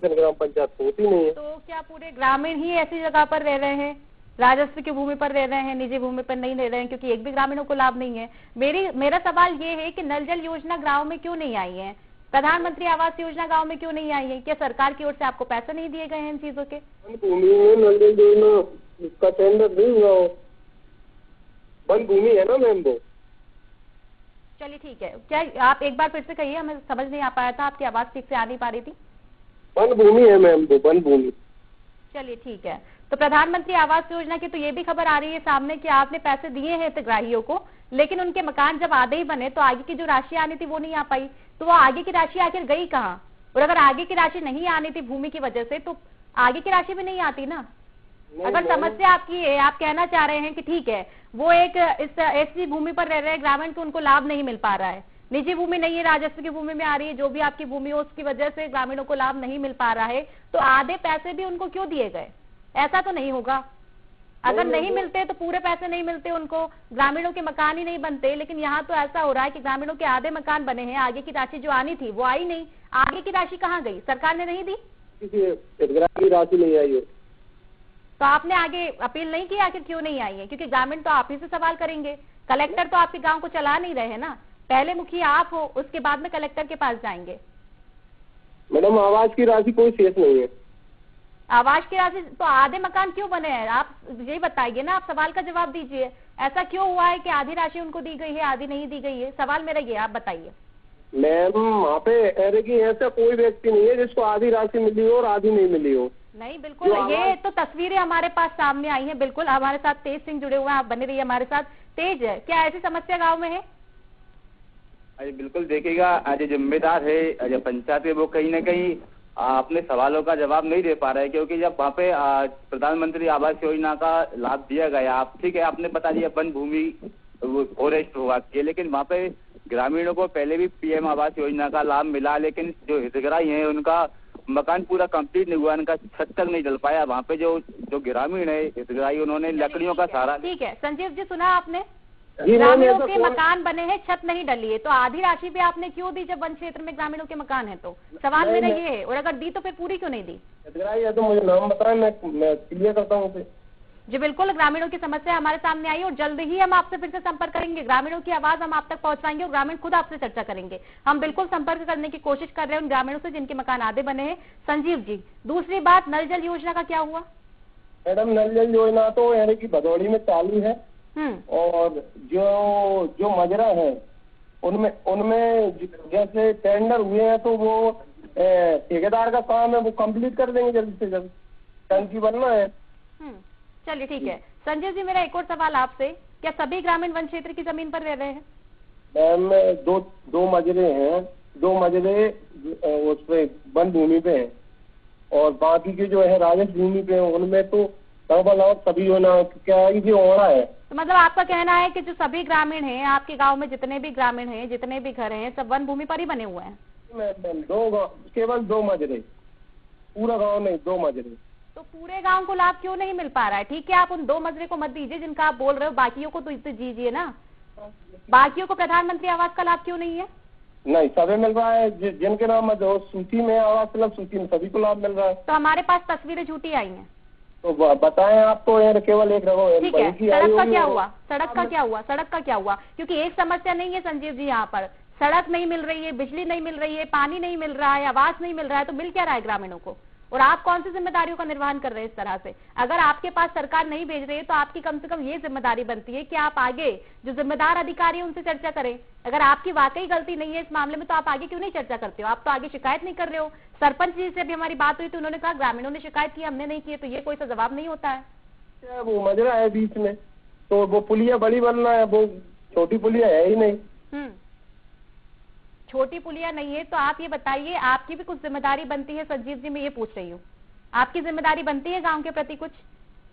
Registration ग्राम पंचायत होती नहीं है। तो क्या पूरे ग्रामीण ही ऐसी जगह पर रह रहे हैं, राजस्व की भूमि पर रह रहे हैं, निजी भूमि पर नहीं रह रहे हैं? क्योंकि एक भी ग्रामीणों को लाभ नहीं है। मेरा सवाल ये है कि नल जल योजना गांव में क्यों नहीं आई है? प्रधानमंत्री आवास योजना गांव में क्यों नहीं आई है? क्या सरकार की ओर से आपको पैसे नहीं दिए गए हैं इन चीजों के? भूमि में नल जल योजना का टेंडर नहीं हुआ हो, वन भूमि है ना मैम वो। चलिए ठीक है, क्या आप एक बार फिर से कहिए, हमें समझ नहीं आ पाया था, आपकी आवाज ठीक से आ नहीं पा रही थी। वन भूमि है मैम वो, वन भूमि। चलिए ठीक है, तो प्रधानमंत्री आवास योजना की तो ये भी खबर आ रही है सामने कि आपने पैसे दिए हैं हितग्राहियों को, लेकिन उनके मकान जब आधे ही बने तो आगे की जो राशि आनी थी वो नहीं आ पाई। तो वो आगे की राशि आखिर गई कहाँ? और अगर आगे की राशि नहीं आनी थी भूमि की वजह से, तो आगे की राशि भी नहीं आती ना। अगर समस्या आपकी है, आप कहना चाह रहे हैं कि ठीक है वो एक इस ऐसी भूमि पर रह रहे हैं ग्रामीण, तो उनको लाभ नहीं मिल पा रहा है, निजी भूमि नहीं है, राजस्व की भूमि में आ रही है, जो भी आपकी भूमि हो उसकी वजह से ग्रामीणों को लाभ नहीं मिल पा रहा है, तो आधे पैसे भी उनको क्यों दिए गए? ऐसा तो नहीं होगा। अगर नहीं मिलते तो पूरे पैसे नहीं मिलते उनको, ग्रामीणों के मकान ही नहीं बनते। लेकिन यहाँ तो ऐसा हो रहा है कि ग्रामीणों के आधे मकान बने हैं, आगे की राशि जो आनी थी वो आई नहीं। आगे की राशि कहाँ गई? सरकार ने नहीं दी, की राशि नहीं आई है। तो आपने आगे अपील नहीं की? आखिर क्यों नहीं आई है? क्योंकि ग्रामीण तो आप ही से सवाल करेंगे, कलेक्टर तो आपके गांव को चला नहीं रहे हैं ना। पहले मुखिया आप हो, उसके बाद में कलेक्टर के पास जाएंगे। मैडम आवास की राशि कोई शेष नहीं है। आवास की राशि तो आधे मकान क्यों बने हैं? आप यही बताइए ना, आप सवाल का जवाब दीजिए। ऐसा क्यों हुआ है कि आधी राशि उनको दी गई है, आधी नहीं दी गई है? सवाल मेरा ये, आप बताइए। मैम वहाँ पे ऐसा कोई व्यक्ति नहीं है जिसको आधी राशि मिली हो और आधी नहीं मिली हो। नहीं, बिल्कुल ये तो तस्वीरें हमारे पास सामने आई हैं। बिल्कुल हमारे साथ तेज सिंह जुड़े हुए हैं, आप बने रहिए हमारे साथ। तेज, क्या ऐसी समस्या गाँव में है? अरे बिल्कुल देखिएगा, आज जिम्मेदार है आज पंचायत, वो कहीं ना कहीं अपने सवालों का जवाब नहीं दे पा रहे, क्योंकि जब वहाँ पे प्रधानमंत्री आवास योजना का लाभ दिया गया, आप ठीक है आपने बता दिया वन भूमि फॉरेस्ट हुआ के, लेकिन वहाँ पे ग्रामीणों को पहले भी पीएम आवास योजना का लाभ मिला, लेकिन जो हितग्राही हैं उनका मकान पूरा कंप्लीट नहीं हुआ, उनका छत तक नहीं डल पाया। वहाँ पे जो ग्रामीण है हितग्राही, उन्होंने लकड़ियों का सहारा। ठीक है संजीव जी, सुना आपने, ग्रामीणों के मकान बने हैं, छत नहीं डली है, तो आधी राशि भी आपने क्यों दी जब वन क्षेत्र में ग्रामीणों के मकान है? तो सवाल मेरा ये है, और अगर दी तो फिर पूरी क्यों नहीं दी? तो मुझे नाम बताएं, मैं क्लियर करता हूँ। जी बिल्कुल, ग्रामीणों की समस्या हमारे सामने आई और जल्द ही हम आपसे फिर से संपर्क करेंगे। ग्रामीणों की आवाज हम आप तक पहुंचाएंगे और ग्रामीण खुद आपसे चर्चा करेंगे। हम बिल्कुल संपर्क करने की कोशिश कर रहे हैं उन ग्रामीणों से जिनके मकान आधे बने हैं। संजीव जी, दूसरी बात, नल जल योजना का क्या हुआ? मैडम नल जल योजना तो यानी कि भदौड़ी में चालू है, और जो मजरा है उनमें जैसे टेंडर हुए हैं तो वो ठेकेदार का काम है, वो कंप्लीट कर देंगे जल्द से जल्द, टंकी बनना है। चलिए ठीक है। संजय जी, मेरा एक और सवाल आपसे, क्या सभी ग्रामीण वन क्षेत्र की जमीन पर रह रहे हैं? मैम दो मजरे हैं, 2 मजरे उस पे वन भूमि पे हैं, और बाकी के जो है राजस्व भूमि पे हैं, उनमें तो सभी होना क्या ओढ़ा है। तो मतलब आपका कहना है कि जो सभी ग्रामीण हैं आपके गांव में, जितने भी ग्रामीण हैं, जितने भी घर हैं, सब वन भूमि पर ही बने हुए हैं? केवल 2 मजरे, पूरा गांव नहीं, 2 मजरे। तो पूरे गांव को लाभ क्यों नहीं मिल पा रहा है? ठीक है, आप उन 2 मजरे को मत दीजिए जिनका आप बोल रहे हो, बाकियों को तो दीजिए ना। बाकियों को प्रधानमंत्री आवास का लाभ क्यों नहीं है? नहीं, सभी मिल रहा है, जिनके नाम सूची में आवास सूची में सभी को लाभ मिल रहा है। तो हमारे पास तस्वीरें झूठी आई हैं, तो बताएं आप तो यार, केवल एक रहो। ठीक है, सड़क का क्या हुआ? सड़क का क्या हुआ? सड़क का क्या हुआ? क्योंकि एक समस्या नहीं है संजीव जी, यहाँ पर सड़क नहीं मिल रही है, बिजली नहीं मिल रही है, पानी नहीं मिल रहा है, आवास नहीं मिल रहा है, तो मिल क्या रहा है ग्रामीणों को? और आप कौन सी जिम्मेदारियों का निर्वहन कर रहे हैं इस तरह से? अगर आपके पास सरकार नहीं भेज रही है तो आपकी कम से कम ये जिम्मेदारी बनती है कि आप आगे जो जिम्मेदार अधिकारी है उनसे चर्चा करें। अगर आपकी वाकई गलती नहीं है इस मामले में, तो आप आगे क्यों नहीं चर्चा करते हो? आप तो आगे शिकायत नहीं कर रहे हो। सरपंच जी से भी हमारी बात हुई तो उन्होंने कहा ग्रामीणों ने शिकायत की, हमने नहीं की, तो ये कोई सा जवाब नहीं होता है। वो मजरा है बीच में, तो वो पुलिया बड़ी बनना है, वो छोटी पुलिया है ही नहीं। छोटी पुलिया नहीं है, तो आप ये बताइए, आपकी भी कुछ जिम्मेदारी बनती है संजीव जी, मैं ये पूछ रही हूँ, आपकी जिम्मेदारी बनती है गांव के प्रति कुछ?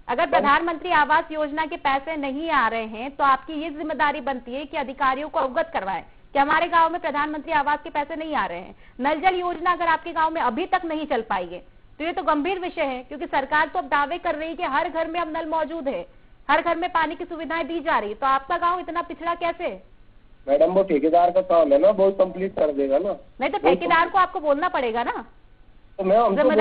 अगर प्रधानमंत्री आवास योजना के पैसे नहीं आ रहे हैं तो आपकी ये जिम्मेदारी बनती है कि अधिकारियों को अवगत करवाएं कि हमारे गांव में प्रधानमंत्री आवास के पैसे नहीं आ रहे हैं। नल जल योजना अगर आपके गांव में अभी तक नहीं चल पाई है तो ये तो गंभीर विषय है, क्योंकि सरकार तो अब दावे कर रही है कि हर घर में अब नल मौजूद है, हर घर में पानी की सुविधाएं दी जा रही, तो आपका गाँव इतना पिछड़ा कैसे? मैडम वो ठेकेदार का काम है ना, वो कंप्लीट कर देगा ना। नहीं तो ठेकेदार को आपको बोलना पड़ेगा ना। तो मैं